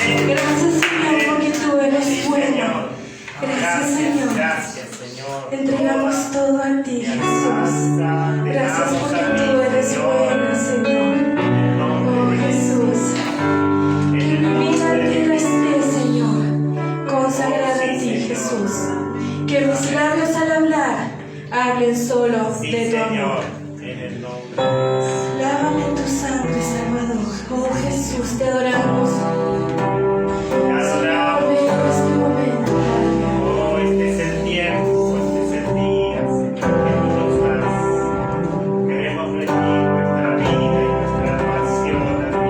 Gracias, Señor, porque tú eres bueno. Gracias, Señor. Entregamos todo a ti, Jesús. Gracias porque tú eres bueno, Señor. Oh, Jesús. Que mi vida entera esté, Señor, consagrada a ti, Jesús. Que mis labios al hablar hablen solo de tu amor. Lávame en tu sangre, Salvador. Oh, Jesús, te adoramos. Señor, ven en este momento, Padre. Oh, este es el tiempo, este es el día, Señor, que tú nos das. Queremos rendir nuestra vida y nuestra pasión a ti.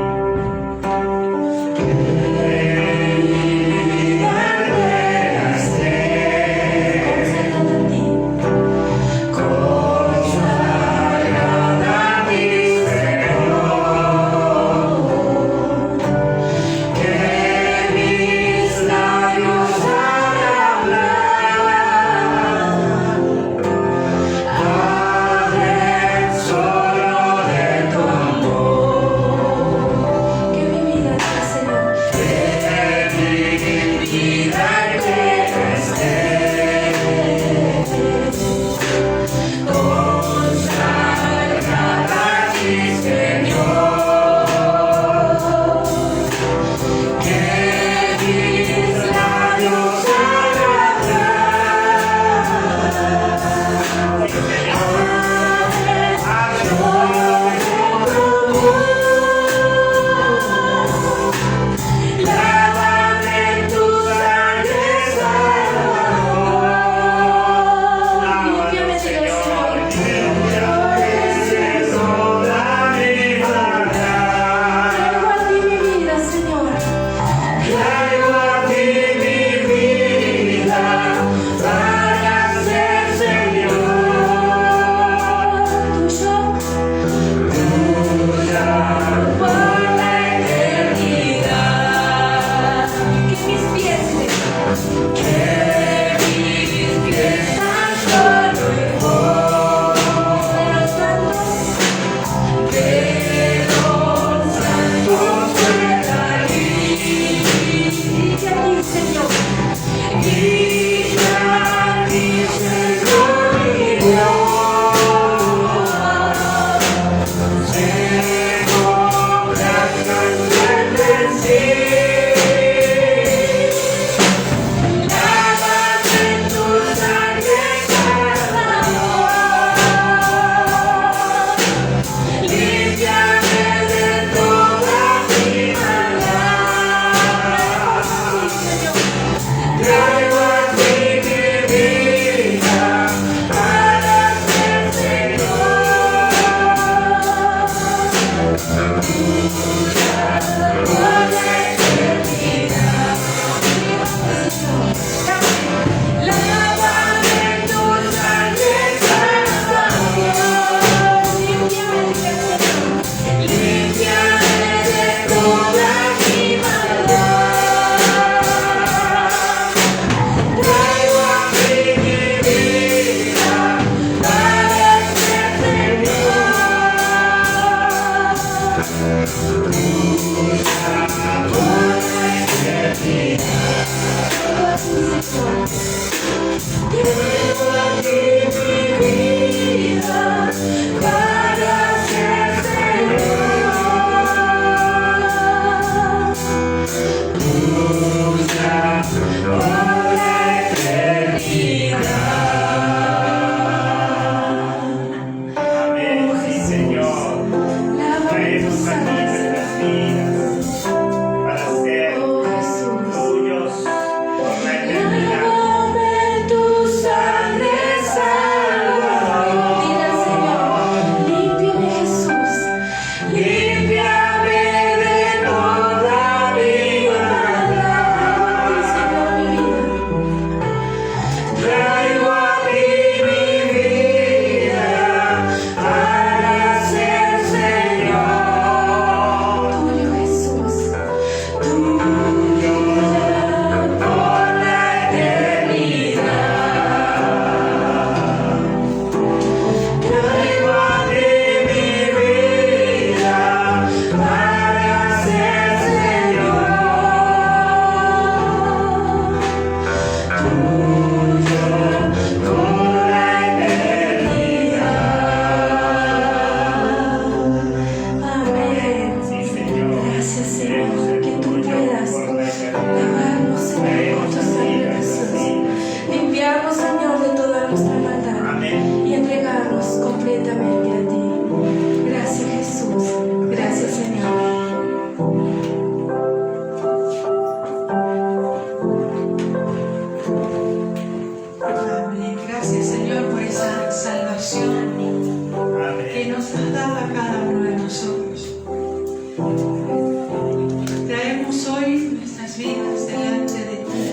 hoy nuestras vidas delante de ti,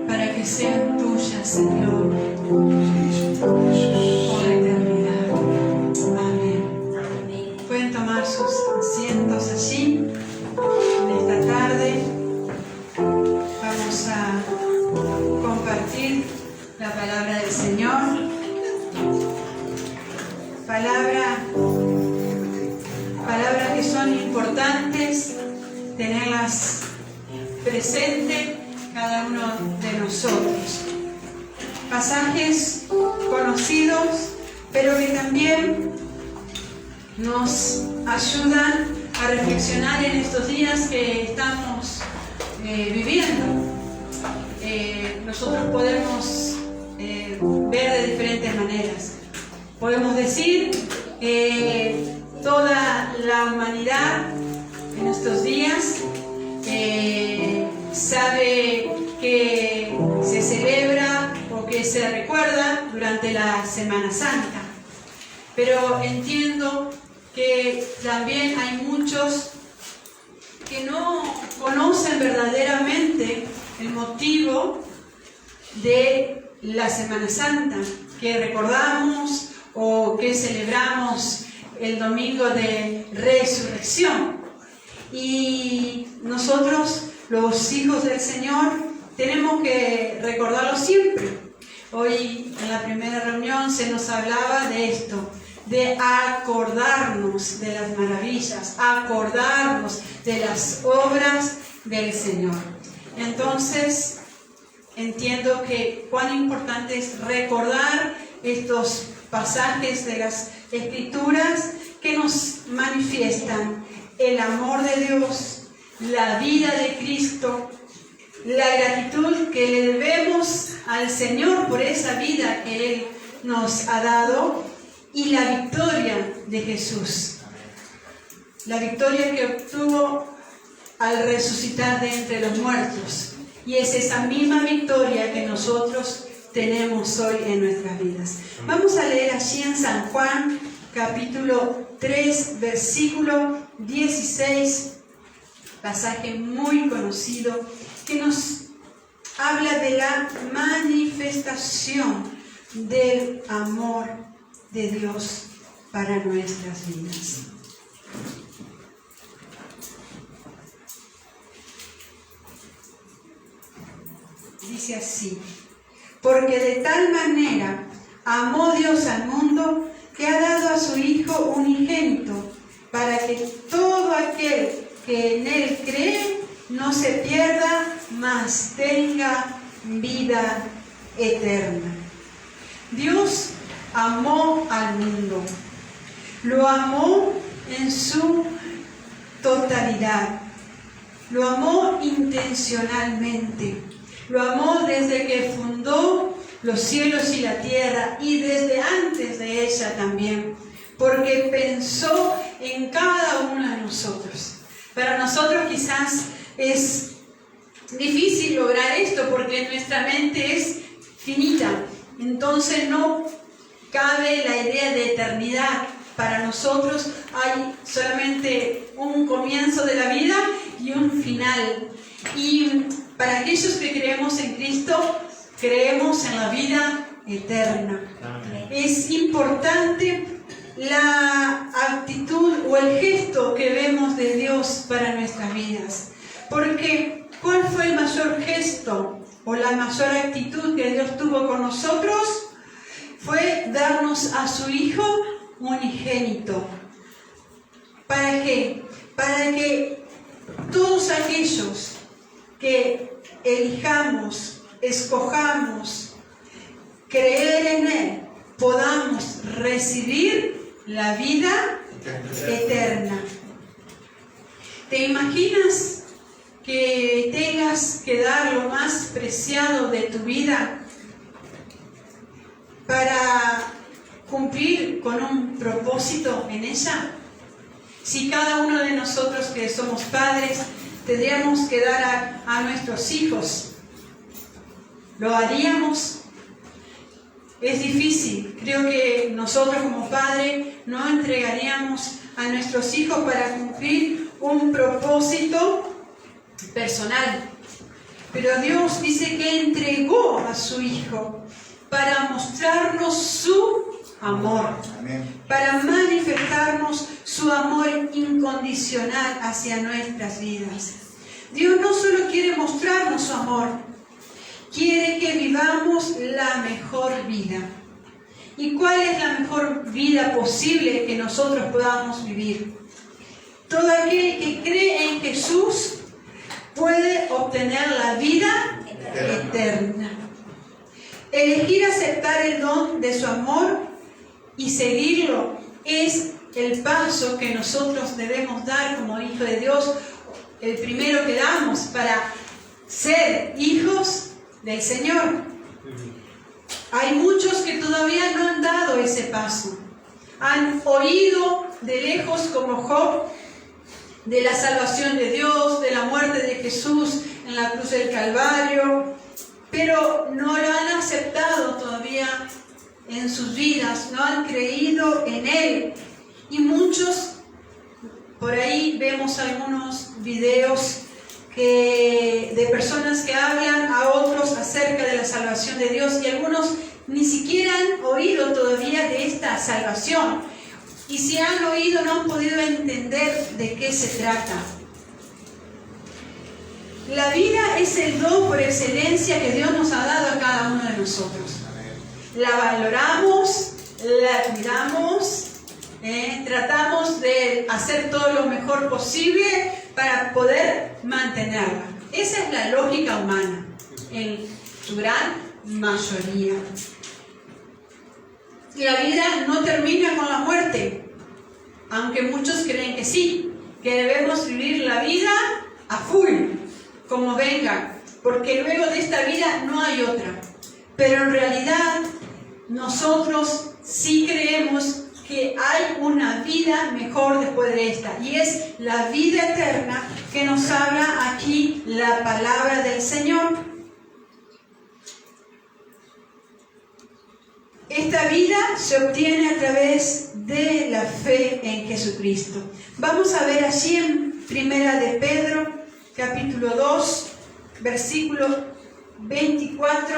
para que sean tuyas, Señor, por la eternidad. Amén. Pueden tomar sus asientos allí. En esta tarde vamos a compartir la palabra del Señor. Palabras que son importantes tenerlas presente cada uno de nosotros. Pasajes conocidos, pero que también nos ayudan a reflexionar en estos días que estamos viviendo. Nosotros podemos ver de diferentes maneras. Podemos decir que toda la humanidad en estos días sabe que se celebra o que se recuerda durante la Semana Santa. Pero entiendo que también hay muchos que no conocen verdaderamente el motivo de la Semana Santa, que recordamos o que celebramos el domingo de resurrección. Y nosotros, los hijos del Señor, tenemos que recordarlo siempre. Hoy en la primera reunión se nos hablaba de esto, de acordarnos de las maravillas, acordarnos de las obras del Señor. Entonces, entiendo que cuán importante es recordar estos pasajes de las Escrituras que nos manifiestan el amor de Dios, la vida de Cristo, la gratitud que le debemos al Señor por esa vida que Él nos ha dado y la victoria de Jesús. La victoria que obtuvo al resucitar de entre los muertos. Y es esa misma victoria que nosotros tenemos hoy en nuestras vidas. Vamos a leer allí en San Juan, capítulo 3, versículo 16, pasaje muy conocido, que nos habla de la manifestación del amor de Dios para nuestras vidas. Dice así: porque de tal manera amó Dios al mundo que ha dado a su Hijo unigénito, para que todo aquel que en Él cree no se pierda, mas tenga vida eterna. Dios amó al mundo, lo amó en su totalidad, lo amó intencionalmente. Lo amó desde que fundó los cielos y la tierra y desde antes de ella también, porque pensó en cada uno de nosotros. Para nosotros quizás es difícil lograr esto porque nuestra mente es finita, entonces no cabe la idea de eternidad. Para nosotros hay solamente un comienzo de la vida y un final. Y para aquellos que creemos en Cristo, creemos en la vida eterna. Amén. Es importante la actitud o el gesto que vemos de Dios para nuestras vidas. Porque, ¿cuál fue el mayor gesto o la mayor actitud que Dios tuvo con nosotros? Fue darnos a su Hijo unigénito. ¿Para qué? Para que todos aquellos que elijamos, escojamos creer en Él, podamos recibir la vida eterna. ¿Te imaginas que tengas que dar lo más preciado de tu vida para cumplir con un propósito en ella? Si cada uno de nosotros que somos padres tendríamos que dar a nuestros hijos, ¿lo haríamos? Es difícil. Creo que nosotros como padres no entregaríamos a nuestros hijos para cumplir un propósito personal. Pero Dios dice que entregó a su Hijo para mostrarnos su amor, para manifestarnos su amor incondicional hacia nuestras vidas. Dios no solo quiere mostrarnos su amor, quiere que vivamos la mejor vida. ¿Y cuál es la mejor vida posible que nosotros podamos vivir? Todo aquel que cree en Jesús puede obtener la vida eterna. Elegir aceptar el don de su amor y seguirlo es el paso que nosotros debemos dar como hijos de Dios, el primero que damos para ser hijos del Señor. Hay muchos que todavía no han dado ese paso. Han oído de lejos como Job de la salvación de Dios, de la muerte de Jesús en la cruz del Calvario, pero no lo han aceptado todavía en sus vidas, no han creído en Él. Y muchos, por ahí vemos algunos videos de personas que hablan a otros acerca de la salvación de Dios, y algunos ni siquiera han oído todavía de esta salvación. Y si han oído, no han podido entender de qué se trata. La vida es el don por excelencia que Dios nos ha dado a cada uno de nosotros. La valoramos, la cuidamos, tratamos de hacer todo lo mejor posible para poder mantenerla. Esa es la lógica humana, en su gran mayoría. La vida no termina con la muerte, aunque muchos creen que sí, que debemos vivir la vida a full, como venga, porque luego de esta vida no hay otra. Pero en realidad nosotros sí creemos que hay una vida mejor después de esta, y es la vida eterna que nos habla aquí la palabra del Señor. Esta vida se obtiene a través de la fe en Jesucristo. Vamos a ver allí en Primera de Pedro, capítulo 2, versículo 24.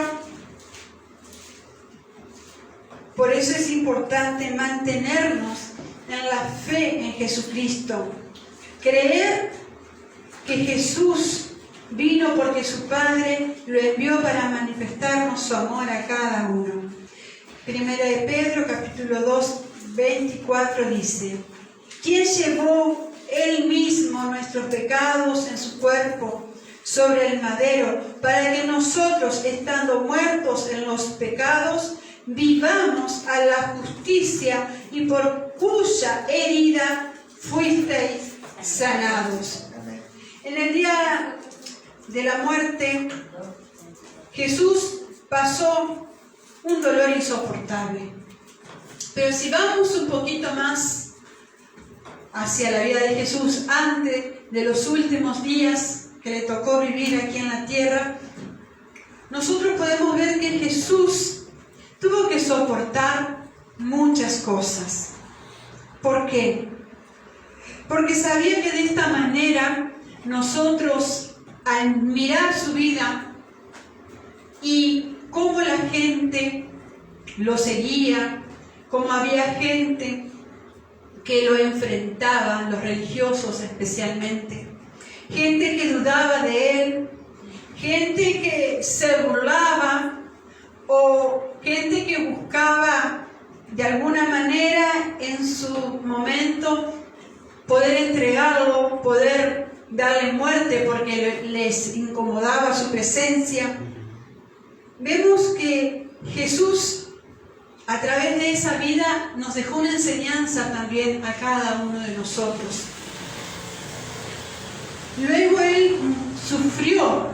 Por eso es importante mantenernos en la fe en Jesucristo. Creer que Jesús vino porque su Padre lo envió para manifestarnos su amor a cada uno. Primera de Pedro, capítulo 2, 24 dice: ¿Quién llevó Él mismo nuestros pecados en su cuerpo sobre el madero, para que nosotros, estando muertos en los pecados, vivamos a la justicia, y por cuya herida fuisteis sanados? En el día de la muerte, Jesús pasó un dolor insoportable. Pero si vamos un poquito más hacia la vida de Jesús, antes de los últimos días que le tocó vivir aquí en la tierra, nosotros podemos ver que Jesús tuvo que soportar muchas cosas. ¿Por qué? Porque sabía que de esta manera nosotros, al mirar su vida y cómo la gente lo seguía, cómo había gente que lo enfrentaba, los religiosos especialmente, gente que dudaba de él, gente que se burlaba, o gente que buscaba de alguna manera en su momento poder entregarlo, poder darle muerte porque les incomodaba su presencia. Vemos que Jesús, a través de esa vida, nos dejó una enseñanza también a cada uno de nosotros. Luego Él sufrió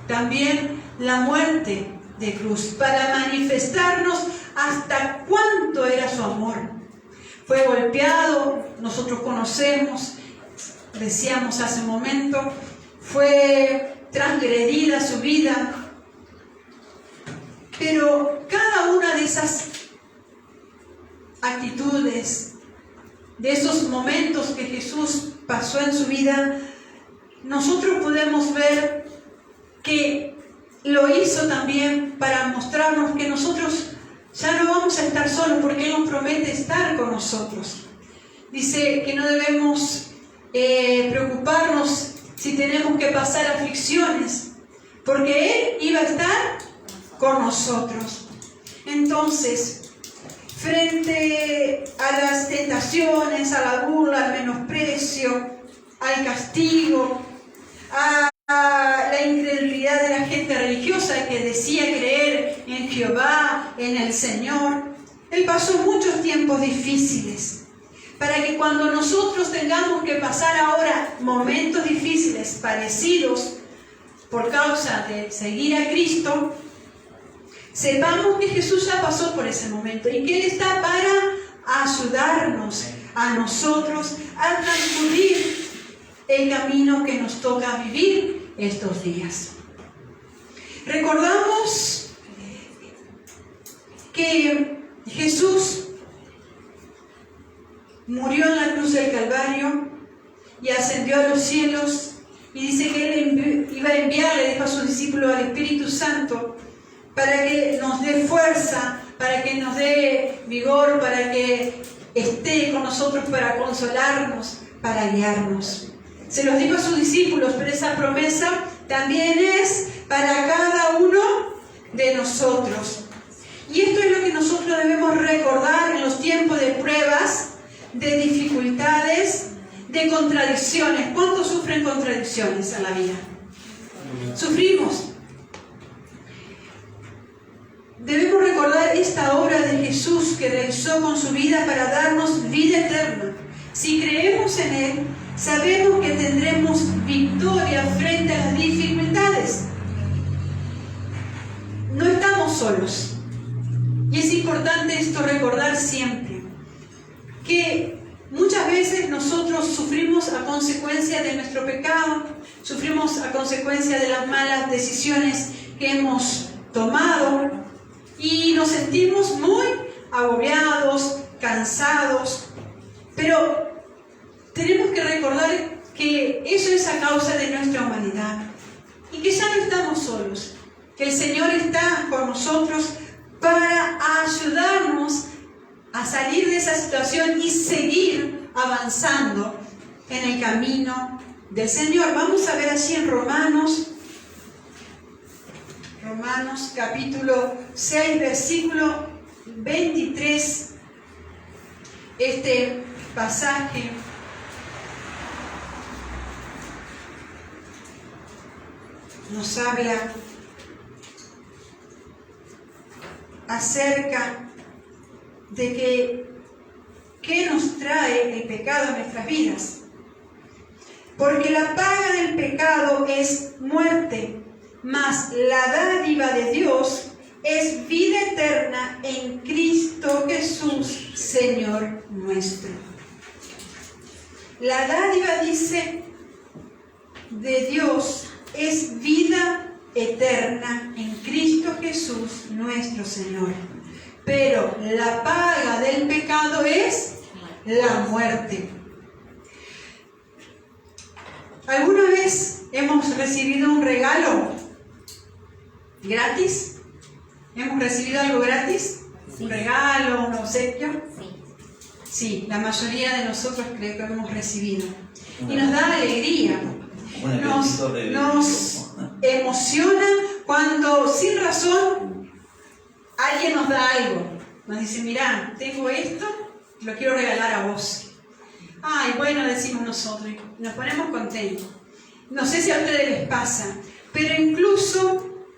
también la muerte de cruz para manifestarnos hasta cuánto era su amor. Fue golpeado, nosotros conocemos, decíamos hace un momento, fue transgredida su vida, pero cada una de esas actitudes, de esos momentos que Jesús pasó en su vida, nosotros podemos ver que lo hizo también para mostrarnos que nosotros ya no vamos a estar solos, porque Él nos promete estar con nosotros. Dice que no debemos preocuparnos si tenemos que pasar aflicciones, porque Él iba a estar con nosotros. Entonces, frente a las tentaciones, a la burla, al menosprecio, al castigo, a la incredulidad de la gente religiosa que decía creer en Jehová, en el Señor, Él pasó muchos tiempos difíciles, para que cuando nosotros tengamos que pasar ahora momentos difíciles parecidos por causa de seguir a Cristo, sepamos que Jesús ya pasó por ese momento y que Él está para ayudarnos a nosotros a transcurrir el camino que nos toca vivir estos días. Recordamos que Jesús murió en la cruz del Calvario y ascendió a los cielos, y dice que Él iba a enviarle, dijo a sus discípulos, al Espíritu Santo para que nos dé fuerza, para que nos dé vigor, para que esté con nosotros, para consolarnos, para guiarnos. Se los dijo a sus discípulos, pero esa promesa también es para cada uno de nosotros. Y esto es lo que nosotros debemos recordar en los tiempos de pruebas, de dificultades, de contradicciones. ¿Cuántos sufren contradicciones en la vida? Sufrimos. Debemos recordar esta obra de Jesús que realizó con su vida para darnos vida eterna. Si creemos en Él, sabemos que tendremos victoria frente a las dificultades. No estamos solos. Y es importante esto recordar siempre, que muchas veces nosotros sufrimos a consecuencia de nuestro pecado, sufrimos a consecuencia de las malas decisiones que hemos tomado y nos sentimos muy agobiados, cansados, pero tenemos que recordar que eso es a causa de nuestra humanidad y que ya no estamos solos, que el Señor está con nosotros para ayudarnos a salir de esa situación y seguir avanzando en el camino del Señor. Vamos a ver allí en Romanos capítulo 6, versículo 23, este pasaje. Nos habla acerca de qué nos trae el pecado en nuestras vidas. Porque la paga del pecado es muerte, mas la dádiva de Dios es vida eterna en Cristo Jesús, Señor nuestro. La dádiva, dice, de Dios es vida eterna en Cristo Jesús, nuestro Señor. Pero la paga del pecado es la muerte. ¿Alguna vez hemos recibido un regalo gratis? ¿Hemos recibido algo gratis? Sí. ¿Un regalo, un obsequio? Sí. Sí, la mayoría de nosotros creo que hemos recibido. Y nos da alegría. Nos emociona cuando sin razón alguien nos da algo. Nos dice, mirá, tengo esto, lo quiero regalar a vos. Ay, bueno, decimos nosotros, nos ponemos contentos. No sé si a ustedes les pasa, pero incluso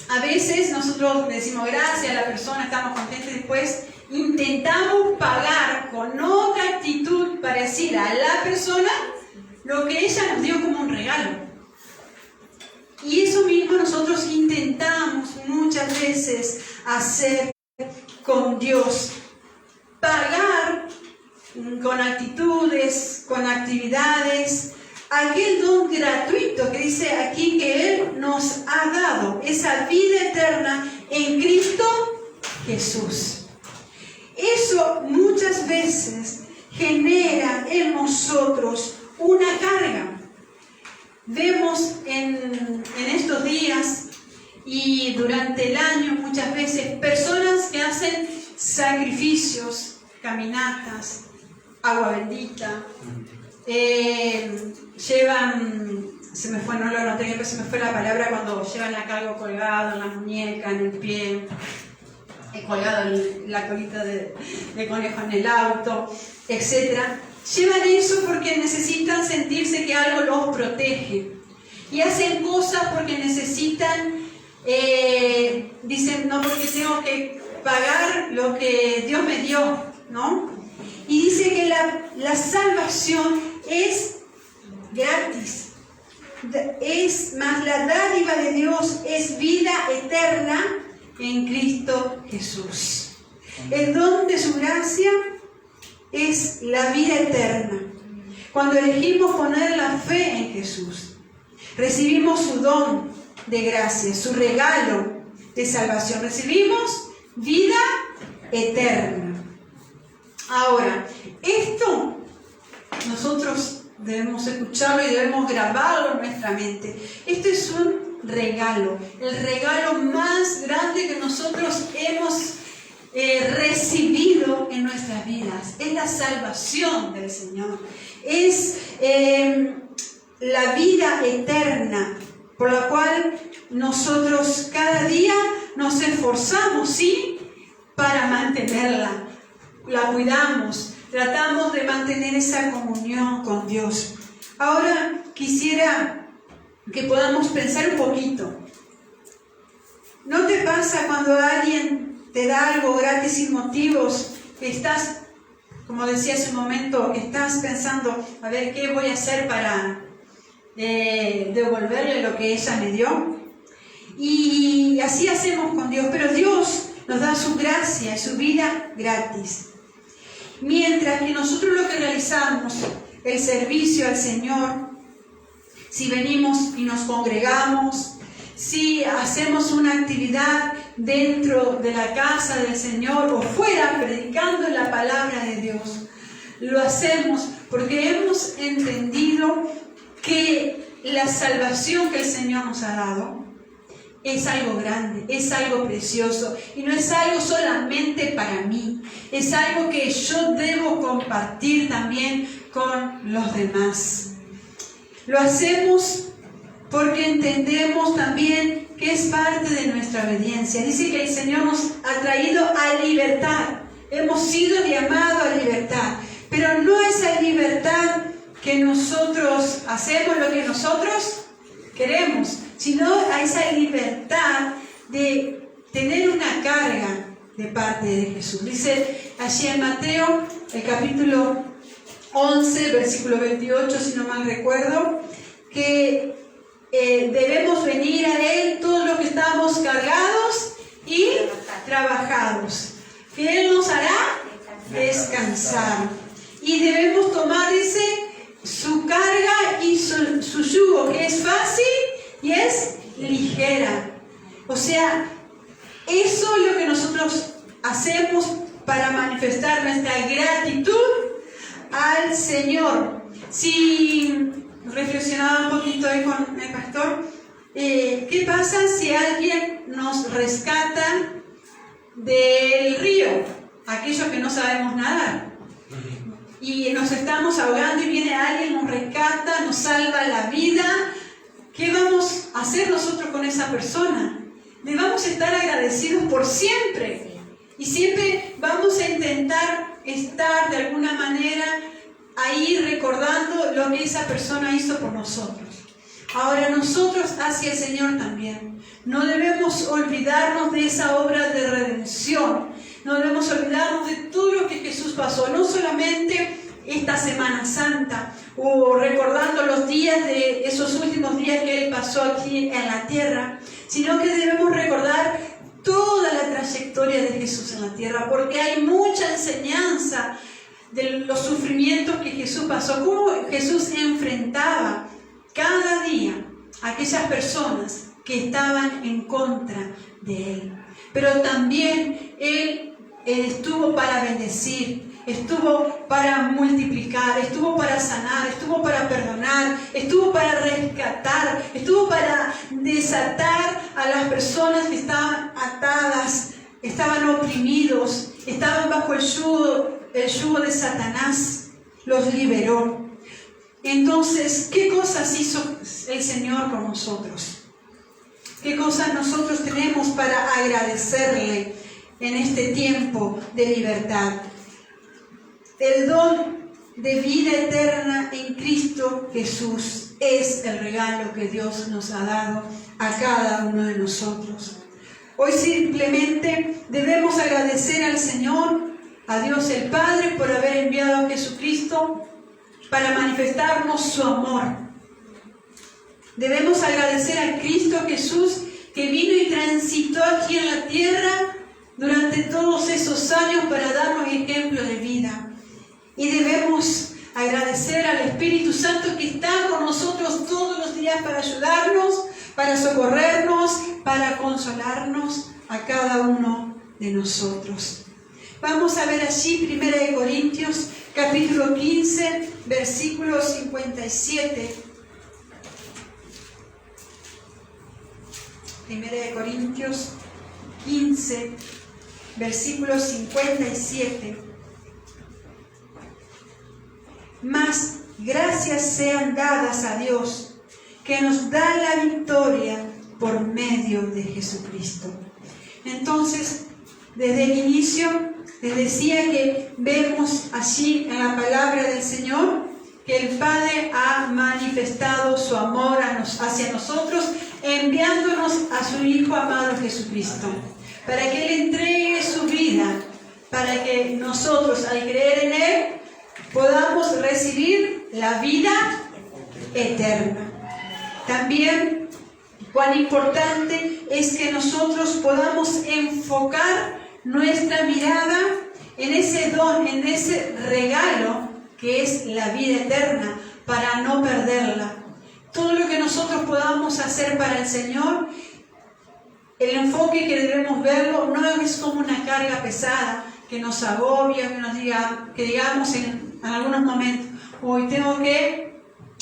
a veces nosotros decimos gracias a la persona, estamos contentos, y después intentamos pagar con otra actitud parecida a la persona lo que ella nos dio como un regalo. Y eso mismo nosotros intentamos muchas veces hacer con Dios. Pagar con actitudes, con actividades, aquel don gratuito que dice aquí que Él nos ha dado, esa vida eterna en Cristo Jesús. Eso muchas veces genera en nosotros una carga. Vemos en estos días y durante el año muchas veces personas que hacen sacrificios, caminatas, agua bendita, llevan, no lo anoté, pero se me fue la palabra cuando llevan la carga colgado en la muñeca, en el pie, colgado en la colita de conejo en el auto, etc. Llevan eso porque necesitan sentirse que algo los protege. Y hacen cosas porque necesitan, dicen, no, porque tengo que pagar lo que Dios me dio, ¿no? Y dice que la salvación es gratis. Es más, la dádiva de Dios es vida eterna en Cristo Jesús. El don de su gracia es la vida eterna. Cuando elegimos poner la fe en Jesús, recibimos su don de gracia, su regalo de salvación. Recibimos vida eterna. Ahora, esto nosotros debemos escucharlo y debemos grabarlo en nuestra mente. Esto es un regalo, el regalo más grande que nosotros hemos recibido en nuestras vidas. Es la salvación del Señor. Es la vida eterna, por la cual nosotros cada día nos esforzamos, ¿sí?, para mantenerla. La cuidamos, tratamos de mantener esa comunión con Dios. Ahora quisiera que podamos pensar un poquito. ¿No te pasa cuando alguien te da algo gratis sin motivos, que estás, como decía hace un momento, que estás pensando, a ver, ¿qué voy a hacer para devolverle lo que ella me dio? Y así hacemos con Dios, pero Dios nos da su gracia y su vida gratis. Mientras que nosotros lo que realizamos, el servicio al Señor, si venimos y nos congregamos, si hacemos una actividad dentro de la casa del Señor o fuera predicando la palabra de Dios, lo hacemos porque hemos entendido que la salvación que el Señor nos ha dado es algo grande, es algo precioso y no es algo solamente para mí, es algo que yo debo compartir también con los demás. Lo hacemos porque entendemos también que es parte de nuestra obediencia. Dice que el Señor nos ha traído a libertad, hemos sido llamados a libertad, pero no esa libertad que nosotros hacemos lo que nosotros queremos, sino a esa libertad de tener una carga de parte de Jesús. Dice allí en Mateo, el capítulo 11, versículo 28, si no mal recuerdo, que debemos venir a Él todos los que estamos cargados y trabajados, que Él nos hará descansar. Y debemos tomar, dice, su carga y su yugo, que es fácil y es ligera. O sea, eso es lo que nosotros hacemos para manifestar nuestra gratitud al Señor. Si reflexionaba un poquito ahí con el pastor, ¿qué pasa si alguien nos rescata del río? Aquellos que no sabemos nadar y nos estamos ahogando y viene alguien, nos rescata, nos salva la vida. ¿Qué vamos a hacer nosotros con esa persona? Le vamos a estar agradecidos por siempre. Y siempre vamos a intentar estar de alguna manera ahí recordando lo que esa persona hizo por nosotros. Ahora nosotros hacia el Señor también. No debemos olvidarnos de esa obra de redención. No debemos olvidarnos de todo lo que Jesús pasó. No solamente esta Semana Santa o recordando los días de esos últimos días que Él pasó aquí en la tierra, sino que debemos recordar toda la trayectoria de Jesús en la tierra, porque hay mucha enseñanza de los sufrimientos que Jesús pasó, cómo Jesús enfrentaba cada día a aquellas personas que estaban en contra de Él. Pero también Él estuvo para bendecir, estuvo para multiplicar, estuvo para sanar, estuvo para perdonar, estuvo para rescatar, estuvo para desatar a las personas que estaban atadas, estaban oprimidos, estaban bajo el yugo de Satanás, los liberó. Entonces, ¿qué cosas hizo el Señor con nosotros? ¿Qué cosas nosotros tenemos para agradecerle en este tiempo de libertad? El don de vida eterna en Cristo Jesús es el regalo que Dios nos ha dado a cada uno de nosotros. Hoy simplemente debemos agradecer al Señor, a Dios el Padre, por haber enviado a Jesucristo para manifestarnos su amor. Debemos agradecer a Cristo Jesús que vino y transitó aquí en la tierra durante todos esos años para darnos ejemplo de vida. Y debemos agradecer al Espíritu Santo que está con nosotros todos los días para ayudarnos, para socorrernos, para consolarnos a cada uno de nosotros. Vamos a ver allí 1 Corintios capítulo 15, versículo 57. 1 Corintios 15, versículo 57. Mas gracias sean dadas a Dios, que nos da la victoria por medio de Jesucristo. Entonces, desde el inicio, les decía que vemos allí en la palabra del Señor que el Padre ha manifestado su amor hacia nosotros, enviándonos a su Hijo amado Jesucristo, para que Él entregue su vida, para que nosotros, al creer en Él, podamos recibir la vida eterna. También, cuán importante es que nosotros podamos enfocar nuestra mirada en ese don, en ese regalo que es la vida eterna, para no perderla. Todo lo que nosotros podamos hacer para el Señor, el enfoque que debemos verlo no es como una carga pesada que nos agobia, que digamos en algunos momentos, hoy tengo que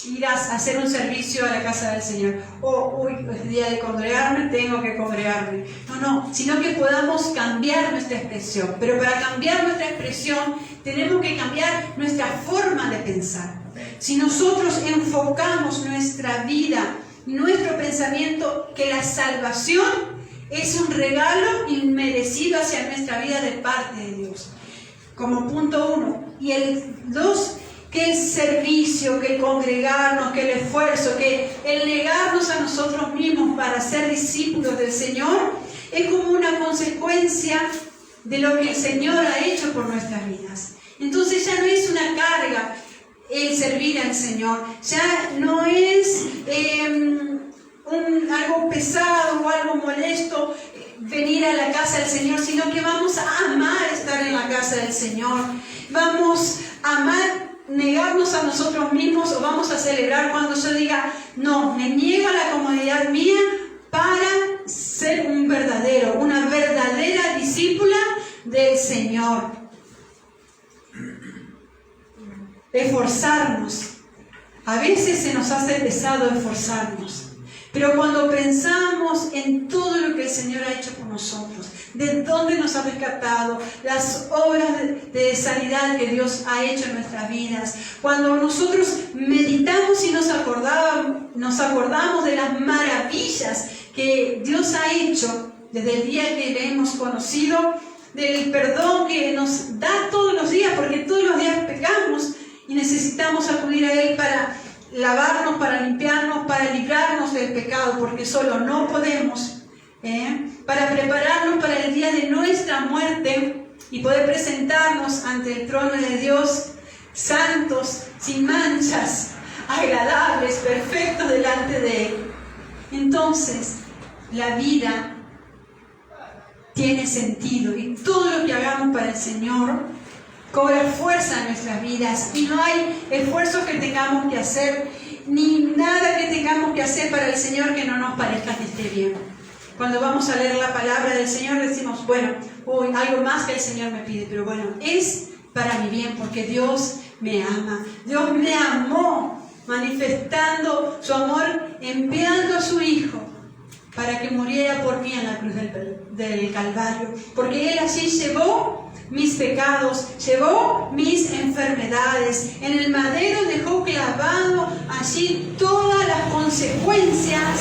ir a hacer un servicio a la casa del Señor, o hoy es día de congregarme, tengo que congregarme. No, sino que podamos cambiar nuestra expresión. Pero para cambiar nuestra expresión tenemos que cambiar nuestra forma de pensar. Si nosotros enfocamos nuestra vida, nuestro pensamiento, que la salvación es un regalo inmerecido hacia nuestra vida de parte de Dios, como punto 1. Y el 2, que el servicio, que el congregarnos, que el esfuerzo, que el negarnos a nosotros mismos para ser discípulos del Señor, es como una consecuencia de lo que el Señor ha hecho por nuestras vidas. Entonces ya no es una carga el servir al Señor, ya no es algo pesado o algo molesto venir a la casa del Señor, sino que vamos a amar estar en la casa del Señor, vamos a amar negarnos a nosotros mismos, o vamos a celebrar cuando yo diga, no, me niego a la comodidad mía para ser una verdadera discípula del Señor. Esforzarnos. A veces se nos hace pesado esforzarnos, pero cuando pensamos en todo lo que el Señor ha hecho por nosotros, de dónde nos ha rescatado, las obras de sanidad que Dios ha hecho en nuestras vidas, cuando nosotros meditamos y nos acordamos de las maravillas que Dios ha hecho desde el día que le hemos conocido, del perdón que nos da todos los días, porque todos los días pecamos y necesitamos acudir a Él para lavarnos, para limpiarnos, para librarnos del pecado, porque solo no podemos, para prepararnos para el día de nuestra muerte y poder presentarnos ante el trono de Dios, santos, sin manchas, agradables, perfectos delante de Él. Entonces, la vida tiene sentido y todo lo que hagamos para el Señor cobra fuerza en nuestras vidas, y no hay esfuerzo que tengamos que hacer, ni nada que tengamos que hacer para el Señor que no nos parezca que esté bien. Cuando vamos a leer la palabra del Señor decimos, bueno, algo más que el Señor me pide, pero bueno, es para mi bien, porque Dios me ama. Dios me amó, manifestando su amor, enviando a su Hijo para que muriera por mí en la cruz del Calvario, porque Él así llevó mis pecados, llevó mis enfermedades, en el madero dejó clavado allí todas las consecuencias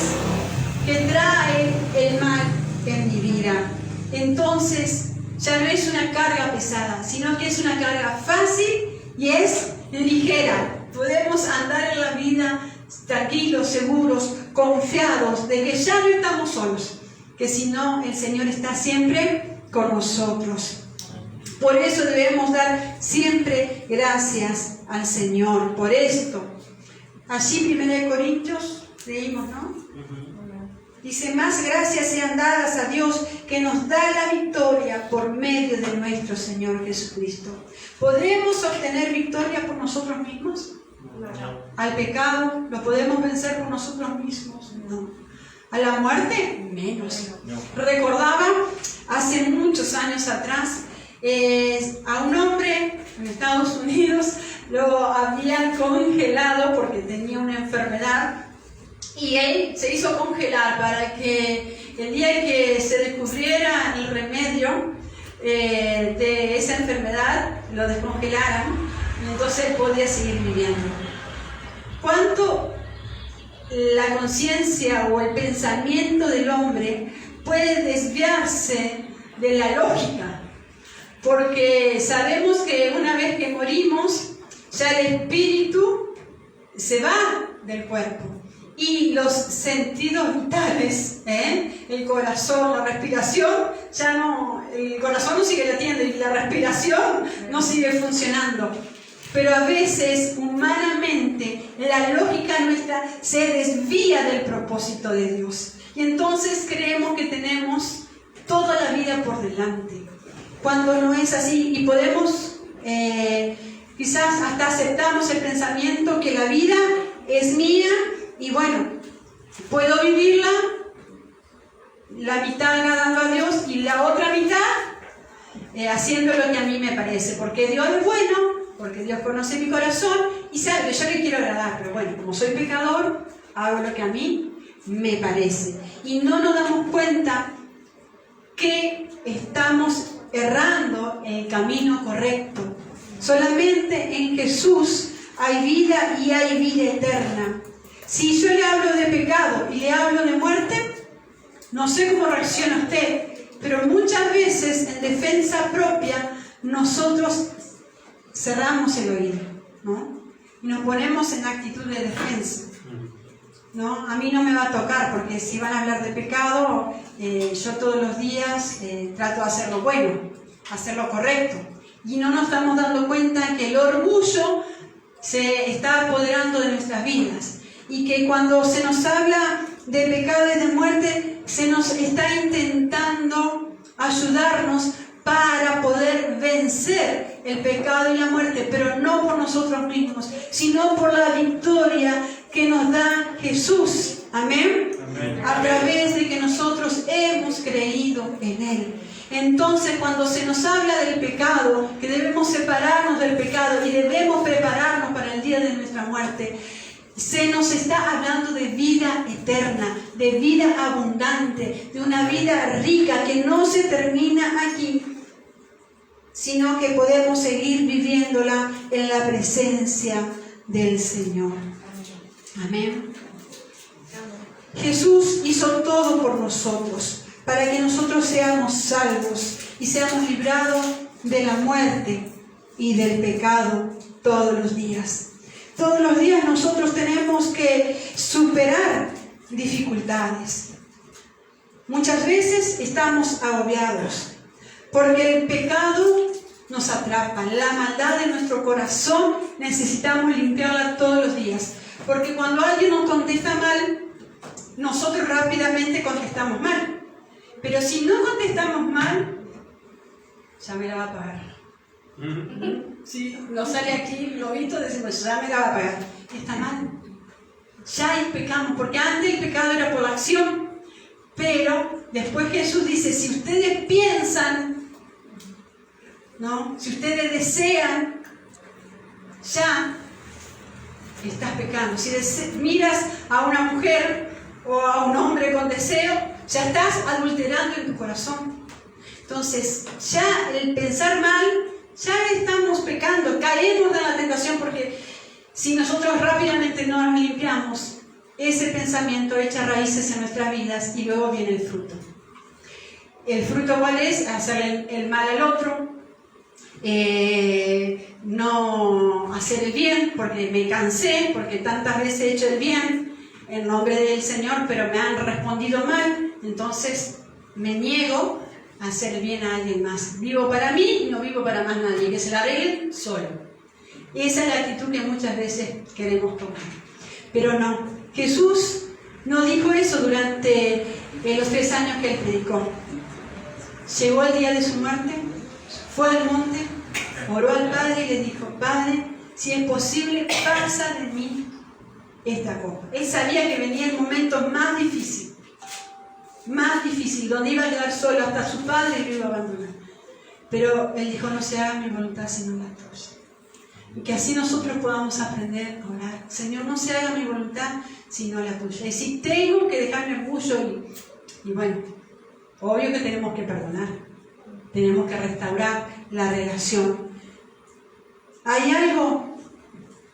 que trae el mal en mi vida. Entonces ya no es una carga pesada, sino que es una carga fácil y es ligera. Podemos andar en la vida tranquilos, seguros, confiados de que ya no estamos solos, que si no, el Señor está siempre con nosotros. Por eso debemos dar siempre gracias al Señor, por esto. Allí 1 Corintios, leímos, ¿no? Dice, más gracias sean dadas a Dios que nos da la victoria por medio de nuestro Señor Jesucristo. ¿Podremos obtener victoria por nosotros mismos? No. ¿Al pecado lo podemos vencer por nosotros mismos? No. ¿A la muerte? Menos. No. Recordaba hace muchos años atrás a un hombre en Estados Unidos, lo habían congelado porque tenía una enfermedad y él se hizo congelar para que el día que se descubriera el remedio de esa enfermedad lo descongelaran y entonces él podía seguir viviendo. ¿Cuánto la conciencia o el pensamiento del hombre puede desviarse de la lógica? Porque sabemos que una vez que morimos, ya el espíritu se va del cuerpo y los sentidos vitales, el corazón, la respiración, ya no, el corazón no sigue latiendo y la respiración no sigue funcionando. Pero a veces, humanamente, la lógica nuestra se desvía del propósito de Dios. Y entonces creemos que tenemos toda la vida por delante, cuando no es así. Y podemos, quizás hasta aceptamos el pensamiento que la vida es mía y bueno, puedo vivirla, la mitad agradando a Dios y la otra mitad haciendo lo que a mí me parece, porque Dios es bueno, porque Dios conoce mi corazón y sabe que yo le quiero agradar, pero bueno, como soy pecador, hago lo que a mí me parece. Y no nos damos cuenta que estamos errando en el camino correcto. Solamente en Jesús hay vida y hay vida eterna. Si yo le hablo de pecado y le hablo de muerte, no sé cómo reacciona usted, pero muchas veces en defensa propia nosotros cerramos el oído, ¿no? Y nos ponemos en actitud de defensa, ¿no? A mí no me va a tocar, porque si van a hablar de pecado, yo todos los días trato de hacer lo bueno, hacer lo correcto. Y no nos estamos dando cuenta que el orgullo se está apoderando de nuestras vidas. Y que cuando se nos habla de pecado y de muerte, se nos está intentando ayudarnos para poder vencer el pecado y la muerte, pero no por nosotros mismos, sino por la victoria que nos da Jesús. Amén. Amén. A través de que nosotros hemos creído en Él. Entonces, cuando se nos habla del pecado, que debemos separarnos del pecado y debemos prepararnos para el día de nuestra muerte, se nos está hablando de vida eterna, de vida abundante, de una vida rica que no se termina aquí, sino que podemos seguir viviéndola en la presencia del Señor. Amén. Jesús hizo todo por nosotros, para que nosotros seamos salvos y seamos librados de la muerte y del pecado todos los días. Todos los días nosotros tenemos que superar dificultades. Muchas veces estamos agobiados porque el pecado nos atrapa. La maldad de nuestro corazón necesitamos limpiarla todos los días. Porque cuando alguien nos contesta mal, nosotros rápidamente contestamos mal. Pero si no contestamos mal, ya me la va a pagar. Si nos sale aquí el globito, decimos, ya me la va a pagar. Está mal. Ya pecamos, porque antes el pecado era por la acción. Pero después Jesús dice, si ustedes piensan ¿no? Si ustedes desean, ya estás pecando. Si miras a una mujer o a un hombre con deseo, ya estás adulterando en tu corazón. Entonces, ya el pensar mal, ya estamos pecando, caemos en la tentación, porque si nosotros rápidamente no nos limpiamos, ese pensamiento echa raíces en nuestras vidas y luego viene el fruto. ¿El fruto cuál es? Hacer el mal al otro, no hacer el bien, porque me cansé, porque tantas veces he hecho el bien en nombre del Señor, pero me han respondido mal, entonces me niego a hacer el bien a alguien más. Vivo para mí y no vivo para más nadie, que se la arreglen solo. Esa es la actitud que muchas veces queremos tomar. Pero no, Jesús no dijo eso durante los 3 años que Él predicó. Llegó el día de su muerte, fue al monte, oró al Padre y le dijo: Padre, si es posible, pasa de mí esta copa. Él sabía que venía el momento más difícil, donde iba a quedar solo, hasta su Padre lo iba a abandonar. Pero Él dijo: no se haga mi voluntad sino la tuya. Y que así nosotros podamos aprender a orar: Señor, no se haga mi voluntad sino la tuya. Y si tengo que dejar mi orgullo, y bueno, obvio que tenemos que perdonar, tenemos que restaurar la relación. ¿Hay algo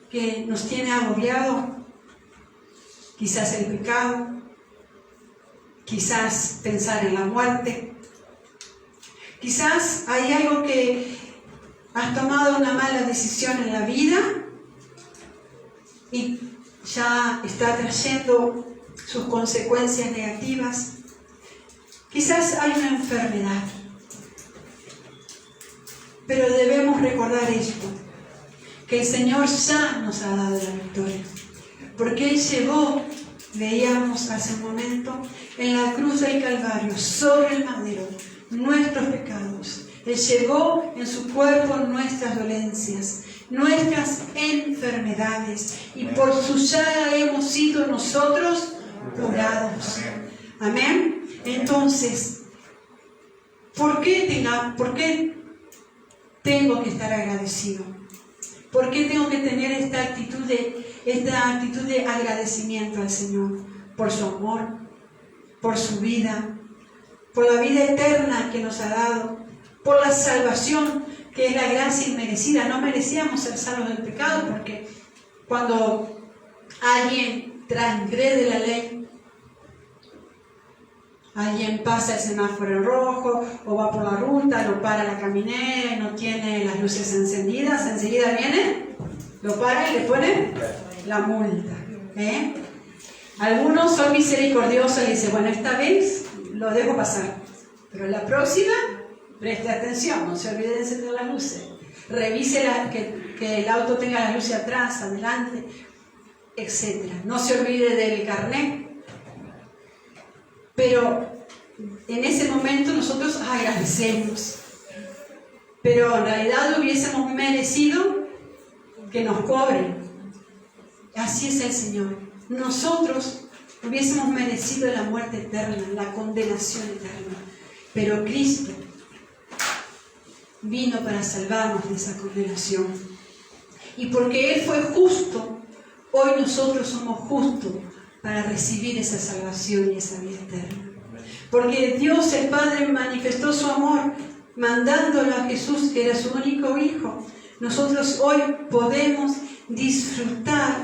que nos tiene agobiado? Quizás el pecado, quizás pensar en la muerte, quizás hay algo que has tomado una mala decisión en la vida y ya está trayendo sus consecuencias negativas. Quizás hay una enfermedad, pero debemos recordar esto, que el Señor ya nos ha dado la victoria, porque Él llevó, veíamos hace un momento, en la cruz del Calvario, sobre el madero, nuestros pecados. Él llevó en su cuerpo nuestras dolencias, nuestras enfermedades, y por su llaga hemos sido nosotros curados. Amén. Entonces, ¿por qué tengo que estar agradecido? ¿Por qué tengo que tener esta actitud de agradecimiento al Señor? Por su amor, por su vida, por la vida eterna que nos ha dado, por la salvación, que es la gracia inmerecida. No merecíamos ser salvos del pecado, porque cuando alguien transgrede la ley, alguien pasa el semáforo en rojo o va por la ruta, lo para la caminera y no tiene las luces encendidas, enseguida viene, lo para y le pone la multa. Algunos son misericordiosos y dicen: bueno, esta vez lo dejo pasar, pero la próxima preste atención, no se olvide de encender las luces, revise que el auto tenga las luces atrás, adelante, etc. No se olvide del carnet. Pero en ese momento nosotros agradecemos. Pero en realidad hubiésemos merecido que nos cobren. Así es el Señor. Nosotros hubiésemos merecido la muerte eterna, la condenación eterna. Pero Cristo vino para salvarnos de esa condenación. Y porque Él fue justo, hoy nosotros somos justos para recibir esa salvación y esa vida eterna. Porque Dios el Padre manifestó su amor mandándolo a Jesús, que era su único Hijo. Nosotros hoy podemos disfrutar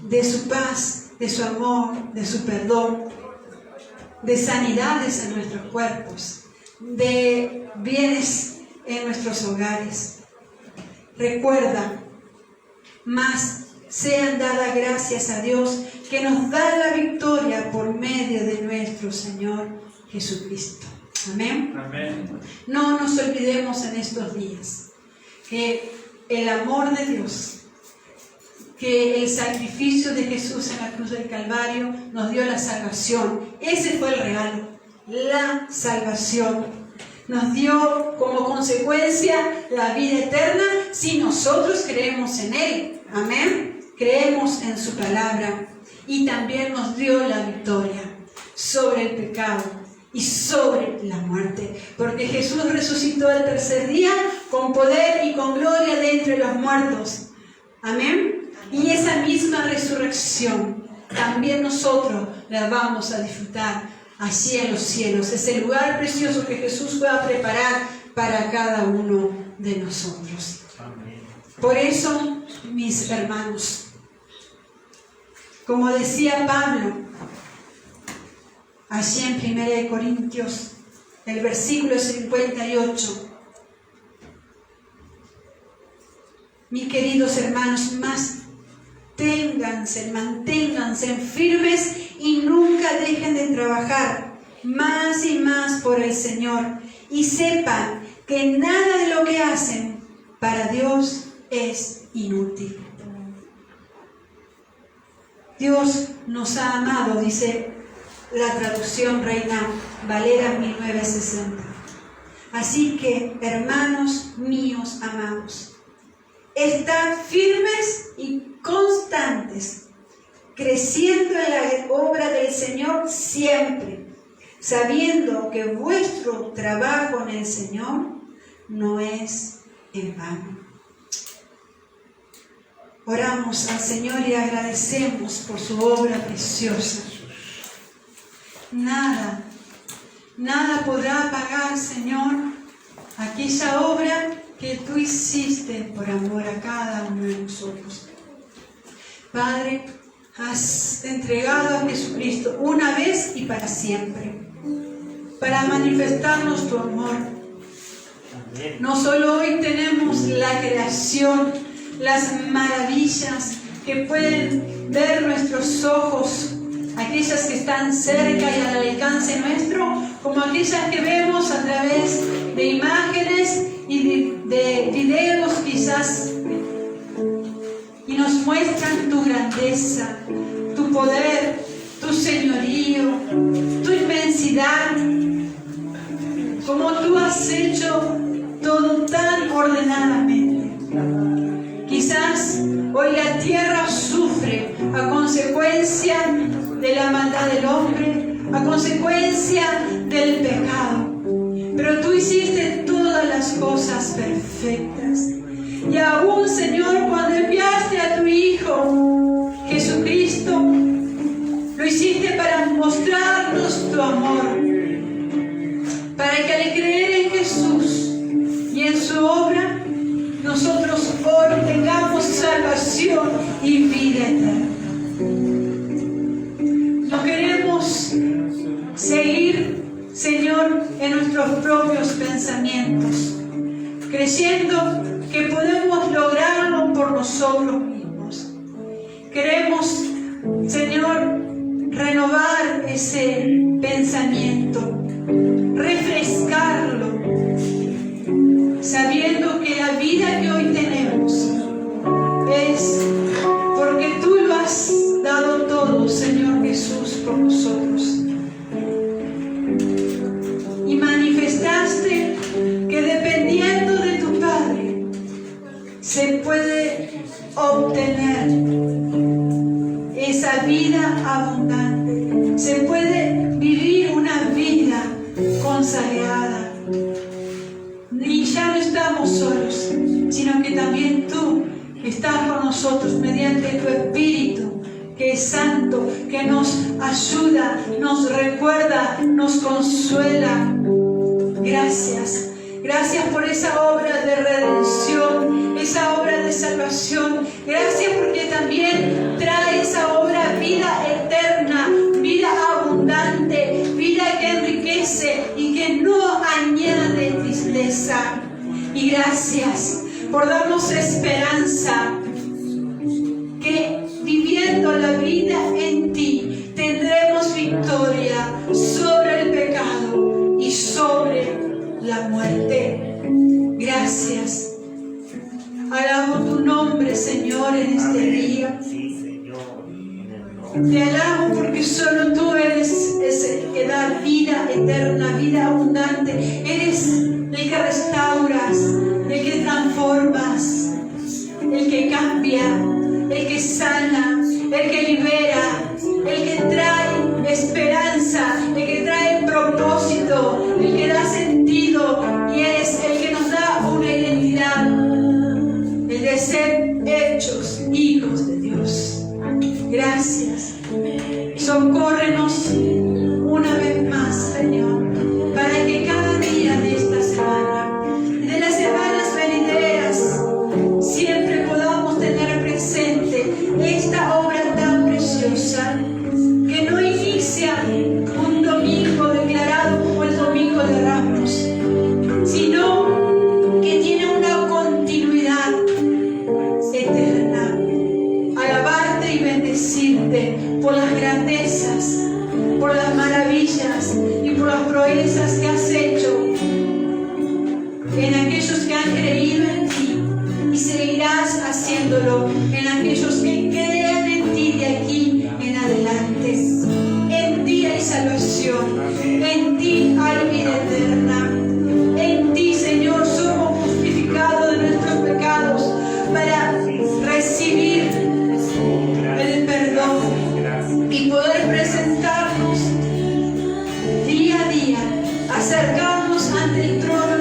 de su paz, de su amor, de su perdón, de sanidades en nuestros cuerpos, de bienes en nuestros hogares. Recuerda, más sean dadas gracias a Dios, que nos da la victoria por medio de nuestro Señor Jesucristo. Amén. Amén. No nos olvidemos en estos días que el amor de Dios, que el sacrificio de Jesús en la cruz del Calvario nos dio la salvación. Ese fue el regalo, la salvación. Nos dio como consecuencia la vida eterna si nosotros creemos en Él. Amén. Creemos en su palabra, y también nos dio la victoria sobre el pecado y sobre la muerte, porque Jesús resucitó el tercer día con poder y con gloria de entre los muertos. Amén. Y esa misma resurrección también nosotros la vamos a disfrutar allí en los cielos, ese lugar precioso que Jesús va a preparar para cada uno de nosotros. Por eso, mis hermanos, como decía Pablo, allí en 1 Corintios, el versículo 58, mis queridos hermanos, manténganse firmes y nunca dejen de trabajar más y más por el Señor, y sepan que nada de lo que hacen para Dios es inútil. Dios nos ha amado, dice la traducción Reina Valera 1960. Así que, hermanos míos amados, estad firmes y constantes, creciendo en la obra del Señor siempre, sabiendo que vuestro trabajo en el Señor no es en vano. Oramos al Señor y agradecemos por su obra preciosa. Nada podrá pagar, Señor, aquella obra que tú hiciste por amor a cada uno de nosotros. Padre, has entregado a Jesucristo una vez y para siempre, para manifestarnos tu amor. No solo hoy tenemos la creación, las maravillas que pueden ver nuestros ojos, aquellas que están cerca y al alcance nuestro, como aquellas que vemos a través de imágenes y de videos quizás, y nos muestran tu grandeza, tu poder, tu señorío, tu inmensidad, como tú has hecho todo tan ordenadamente. Quizás hoy la tierra sufre a consecuencia de la maldad del hombre, a consecuencia del pecado. Pero tú hiciste todas las cosas perfectas. Y aún, Señor, cuando enviaste a tu Hijo Jesucristo, lo hiciste para mostrarnos tu amor, para que al creer en Jesús y en su obra, nosotros hoy tengamos salvación y vida eterna. No queremos seguir, Señor, en nuestros propios pensamientos, creyendo que podemos lograrlo por nosotros mismos. Queremos, Señor, renovar ese pensamiento, refrescarlo, sabiendo que la vida que hoy tenemos es porque tú lo has dado todo, Señor Jesús, por nosotros. Y manifestaste que dependiendo de tu Padre se puede obtener esa vida abundante, se puede vivir una vida consagrada. Y ya no estamos solos, sino que también tú estás con nosotros mediante tu Espíritu, que es santo, que nos ayuda, nos recuerda, nos consuela. Gracias. Gracias por esa obra de redención, esa obra de salvación. Gracias porque también trae esa obra vida eterna, vida abundante, vida que enriquece y que no añade tristeza. Y gracias por darnos esperanza, que viviendo la vida en ti tendremos victoria sobre el pecado y sobre la muerte. Gracias. Alabo tu nombre, Señor, en este día. Te alabo porque solo tú eres el que da vida eterna, vida abundante. Eres el que restauras, el que transformas, el que cambia, el que sana, el que libera, el que trae esperanza, el que trae propósito, el que da sentido, y eres el que nos da una identidad socórrenos una vez más, Señor, para que cada día de esta semana y de las semanas venideras siempre podamos tener presente esta obra tan preciosa, que no inicia un domingo declarado como el Domingo de Ramos, sino que tiene una continuidad eterna. Alabarte y bendecirte por las grandezas, por las maravillas y por las proezas que has hecho en aquellos que han creído en ti, y seguirás haciéndolo en aquellos que crean en ti de aquí en adelante. En ti hay salvación, en ti hay vida eterna, en ti, Señor, somos justificados de nuestros pecados para recibir el perdón y poder presentarnos día a día, acercarnos ante el trono